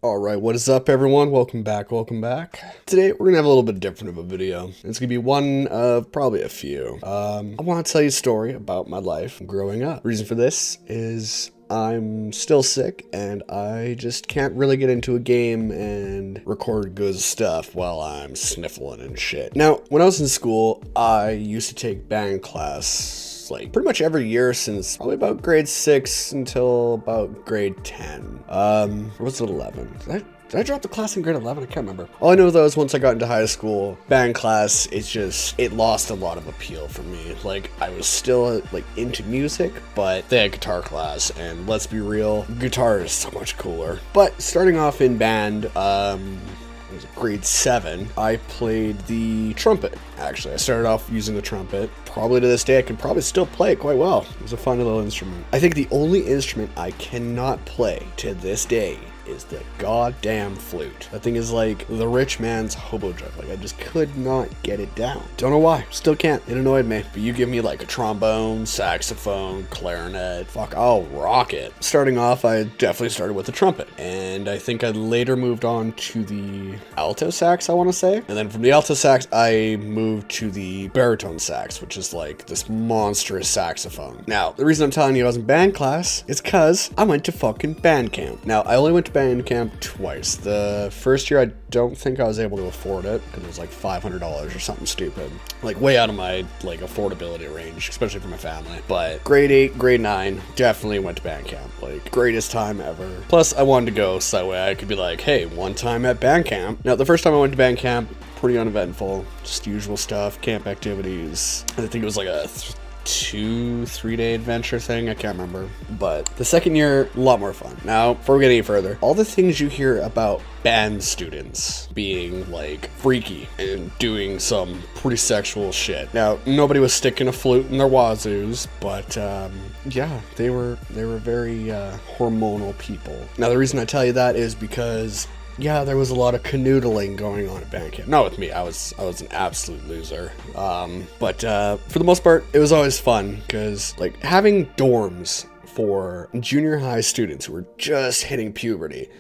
Alright, what is up everyone? Welcome back. Today we're gonna have a little bit different of a video. It's gonna be one of probably a few. I want to tell you a story about my life growing up. Reason for this is I'm still sick and I just can't really get into a game and record good stuff while I'm sniffling and shit. Now, when I was in school, I used to take band class like pretty much every year since probably about grade 6 until about grade 10. Or was it 11? Did I drop the class in grade 11? I can't remember. All I know though is once I got into high school, band class, it lost a lot of appeal for me. Like, I was still like into music, but they had guitar class, and let's be real, guitar is so much cooler. But starting off in band, it was grade 7, I played the trumpet. Actually, I started off using the trumpet. Probably to this day, I can probably still play it quite well. It was a fun little instrument. I think the only instrument I cannot play to this day is the goddamn flute. That thing is like the rich man's hobo drum. Like, I just could not get it down. Don't know why. Still can't. It annoyed me. But you give me like a trombone, saxophone, clarinet, fuck, I'll rock it. Starting off, I definitely started with the trumpet. And I think I later moved on to the alto sax, I want to say. And then from the alto sax, I moved to the baritone sax, which is like this monstrous saxophone. Now, the reason I'm telling you I was in band class is because I went to fucking band camp. Now, I only went to band camp twice. The first year, I don't think I was able to afford it because it was like $500 or something stupid. Like, way out of my like affordability range, especially for my family. But grade 8, grade 9, definitely went to band camp. Like, greatest time ever. Plus, I wanted to go so that way I could be like, hey, one time at band camp. Now, the first time I went to band camp, pretty uneventful, just usual stuff, camp activities. I think it was like a 2-3 day adventure thing, I can't remember. But the second year, a lot more fun. Now, before we get any further, all the things you hear about band students being like freaky and doing some pretty sexual shit. Now, nobody was sticking a flute in their wazoos, but yeah, they were very hormonal people. Now, the reason I tell you that is because yeah, there was a lot of canoodling going on at band camp. Not with me, I was an absolute loser. But for the most part, it was always fun because like having dorms for junior high students who were just hitting puberty,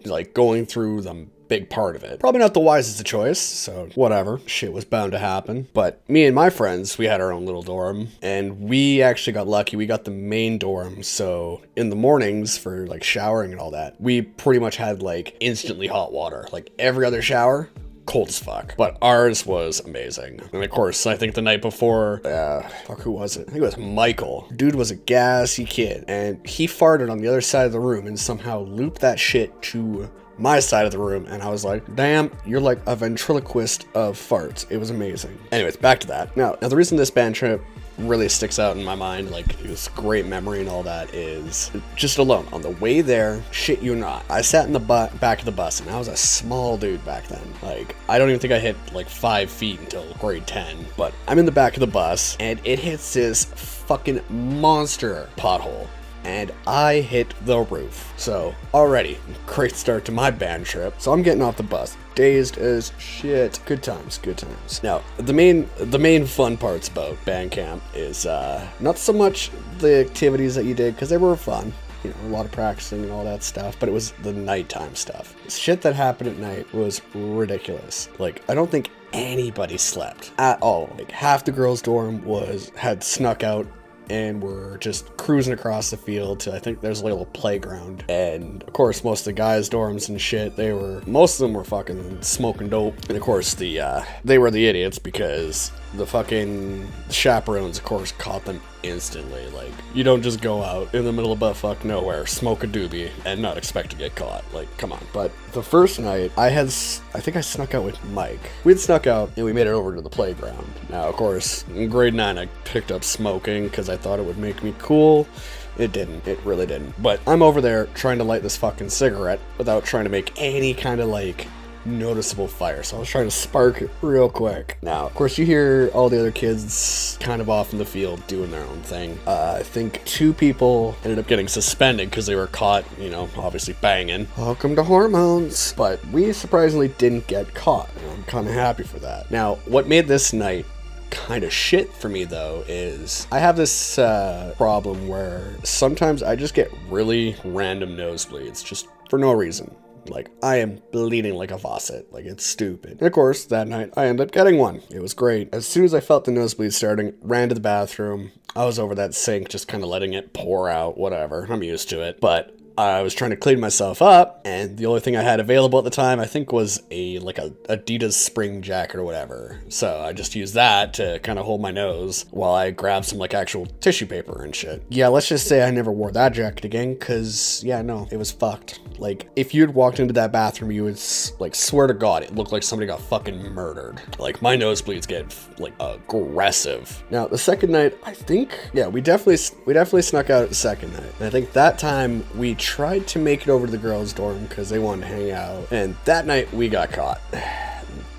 like going through them, big part of it. Probably not the wisest of choice, so whatever. Shit was bound to happen. But me and my friends, we had our own little dorm, and we actually got lucky. We got the main dorm, so in the mornings for like showering and all that, we pretty much had like instantly hot water. Like every other shower, cold as fuck. But ours was amazing. And of course, I think the night before, fuck, who was it? I think it was Michael. Dude was a gassy kid, and he farted on the other side of the room and somehow looped that shit to my side of the room, and I was like, damn, you're like a ventriloquist of farts. It was amazing. Anyways, back to that. Now the reason this band trip really sticks out in my mind, like it was great memory and all that, is just alone on the way there, shit you not, I sat in the back of the bus, and I was a small dude back then. Like, I don't even think I hit like 5 feet until grade 10, but I'm in the back of the bus and it hits this fucking monster pothole, and I hit the roof. So already, great start to my band trip. So I'm getting off the bus, dazed as shit. Good times. Now, the main fun parts about band camp is not so much the activities that you did, because they were fun. You know, a lot of practicing and all that stuff, but it was the nighttime stuff. Shit that happened at night was ridiculous. Like, I don't think anybody slept at all. Like, half the girls' dorm had snuck out and we're just cruising across the field to, I think there's a little playground. And of course, most of the guys' dorms and shit, most of them were fucking smoking dope. And of course, they were the idiots because the fucking chaperones, of course, caught them instantly. Like, you don't just go out in the middle of buttfuck nowhere, smoke a doobie, and not expect to get caught. Like, come on. But the first night, I think I snuck out with Mike. We'd snuck out, and we made it over to the playground. Now, of course, in grade 9, I picked up smoking because I thought it would make me cool. It didn't. It really didn't. But I'm over there trying to light this fucking cigarette without trying to make any kind of, like, noticeable fire, so I was trying to spark it real quick. Now, of course, you hear all the other kids kind of off in the field doing their own thing. I think 2 people ended up getting suspended because they were caught, you know, obviously banging. Welcome to hormones. But we surprisingly didn't get caught, and I'm kind of happy for that. Now, what made this night kind of shit for me though is I have this problem where sometimes I just get really random nosebleeds just for no reason. Like, I am bleeding like a faucet. Like, it's stupid. And of course, that night, I ended up getting one. It was great. As soon as I felt the nosebleed starting, ran to the bathroom. I was over that sink, just kind of letting it pour out, whatever. I'm used to it. But I was trying to clean myself up, and the only thing I had available at the time, I think, was a Adidas spring jacket or whatever. So I just used that to kind of hold my nose while I grabbed some like actual tissue paper and shit. Yeah, let's just say I never wore that jacket again, cause yeah, no, it was fucked. Like, if you'd walked into that bathroom, you would like swear to God, it looked like somebody got fucking murdered. Like, my nosebleeds get like aggressive. Now, the second night, I think, yeah, we definitely snuck out the second night. And I think that time we tried to make it over to the girls' dorm because they wanted to hang out. And that night we got caught.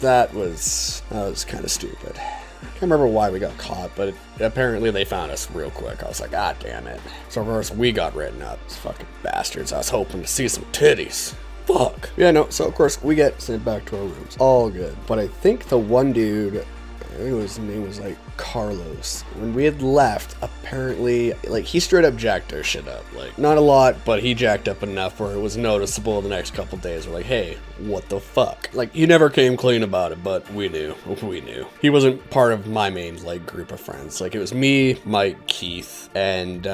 That was kind of stupid. I can't remember why we got caught, but apparently they found us real quick. I was like, ah, damn it. So of course we got written up. These fucking bastards. I was hoping to see some titties. Fuck. Yeah, no, so of course we get sent back to our rooms. All good. But I think the one dude, I think his name was like Carlos. When we had left, apparently, like, he straight up jacked our shit up. Like, not a lot, but he jacked up enough where it was noticeable the next couple days. We're like, hey, what the fuck? Like, he never came clean about it, but we knew. We knew. He wasn't part of my main, like, group of friends. Like, it was me, Mike, Keith, and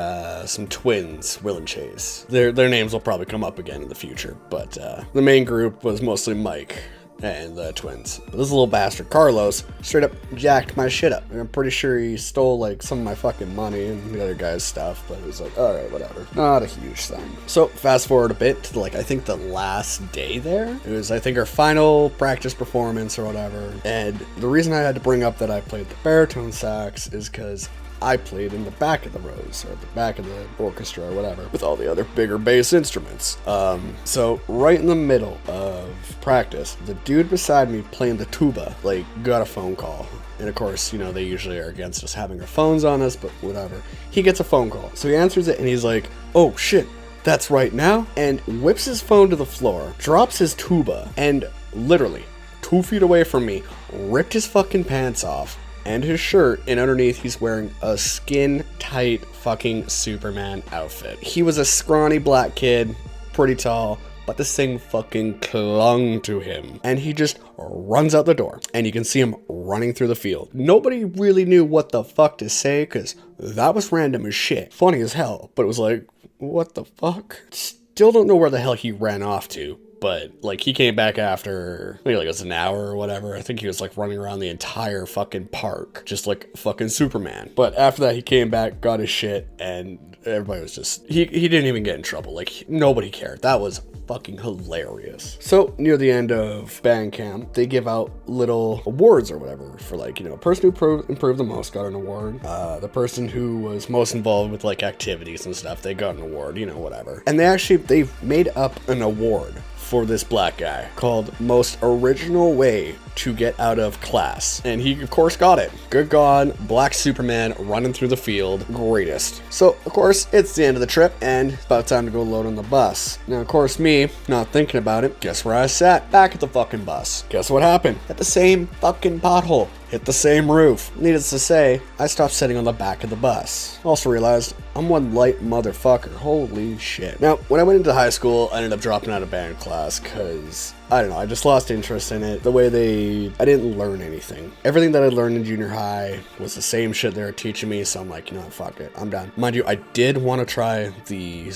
some twins, Will and Chase. Their names will probably come up again in the future, but the main group was mostly Mike and the twins. But this little bastard, Carlos, straight up jacked my shit up. And I'm pretty sure he stole, like, some of my fucking money and the other guy's stuff, but it was like, alright, whatever. Not a huge thing. So, fast forward a bit to, like, I think the last day there. It was, I think, our final practice performance or whatever. And the reason I had to bring up that I played the baritone sax is because I played in the back of the rows, or the back of the orchestra, or whatever, with all the other bigger bass instruments. So right in the middle of practice, the dude beside me playing the tuba, like, got a phone call. And of course, you know, they usually are against us having our phones on us, but whatever. He gets a phone call. So he answers it, and he's like, oh shit, that's right now? And whips his phone to the floor, drops his tuba, and literally 2 feet away from me, ripped his fucking pants off and his shirt, and underneath he's wearing a skin-tight fucking Superman outfit. He was a scrawny black kid, pretty tall, but this thing fucking clung to him. And he just runs out the door, and you can see him running through the field. Nobody really knew what the fuck to say, because that was random as shit. Funny as hell, but it was like, what the fuck? Still don't know where the hell he ran off to. But, like, he came back after, I think, like, it was an hour or whatever. I think he was, like, running around the entire fucking park, just like fucking Superman. But after that, he came back, got his shit, and everybody was just, he didn't even get in trouble. Like, nobody cared. That was fucking hilarious. So, near the end of band camp, they give out little awards or whatever for, like, you know, person who improved the most got an award. The person who was most involved with, like, activities and stuff, they got an award, you know, whatever. And they've made up an award for this black guy called Most Original Way to Get Out of Class. And he, of course, got it. Good God, Black Superman running through the field. Greatest. So, of course, it's the end of the trip, and it's about time to go load on the bus. Now, of course, me, not thinking about it, guess where I sat? Back at the fucking bus. Guess what happened? At the same fucking pothole. Hit the same roof. Needless to say, I stopped sitting on the back of the bus. Also realized, I'm one light motherfucker. Holy shit. Now, when I went into high school, I ended up dropping out of band class because, I don't know, I just lost interest in it. I didn't learn anything. Everything that I learned in junior high was the same shit they were teaching me, so I'm like, you know what, fuck it, I'm done. Mind you, I did want to try the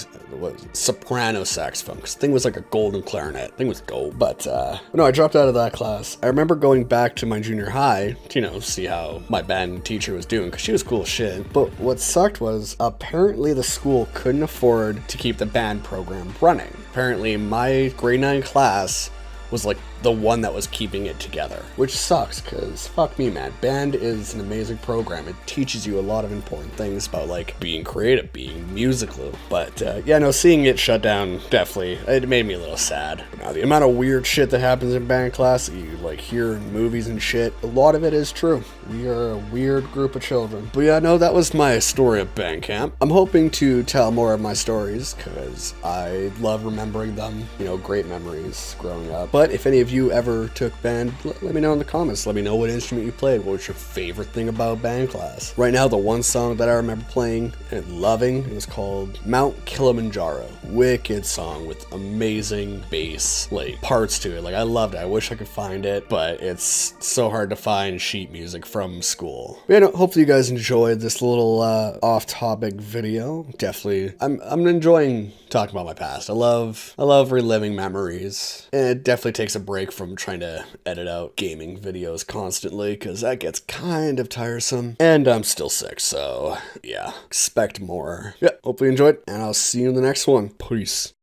soprano saxophone, because the thing was like a golden clarinet. The thing was gold. But, no, I dropped out of that class. I remember going back to my junior high to, you know, see how my band teacher was doing, because she was cool as shit. But what sucked was, apparently the school couldn't afford to keep the band program running. Apparently my grade 9 class was like the one that was keeping it together, which sucks, because fuck me, man, band is an amazing program. It teaches you a lot of important things about, like, being creative, being musical. But yeah, no, seeing it shut down, definitely, it made me a little sad. Now, the amount of weird shit that happens in band class that you, like, hear in movies and shit, a lot of it is true. We are a weird group of children. But yeah, no, that was my story of band camp. I'm hoping to tell more of my stories, because I love remembering them, you know, great memories growing up. But But if any of you ever took band, let me know in the comments. Let me know what instrument you played. What was your favorite thing about band class? Right now, the one song that I remember playing and loving is called Mount Kilimanjaro. Wicked song with amazing bass, like, parts to it. Like, I loved it. I wish I could find it, but it's so hard to find sheet music from school. But, hopefully you guys enjoyed this little off-topic video. Definitely, I'm enjoying talking about my past. I love reliving memories, and it definitely takes a break from trying to edit out gaming videos constantly, because that gets kind of tiresome, and I'm still sick, so yeah, expect more. Yeah, hopefully you enjoyed, and I'll see you in the next one. Peace.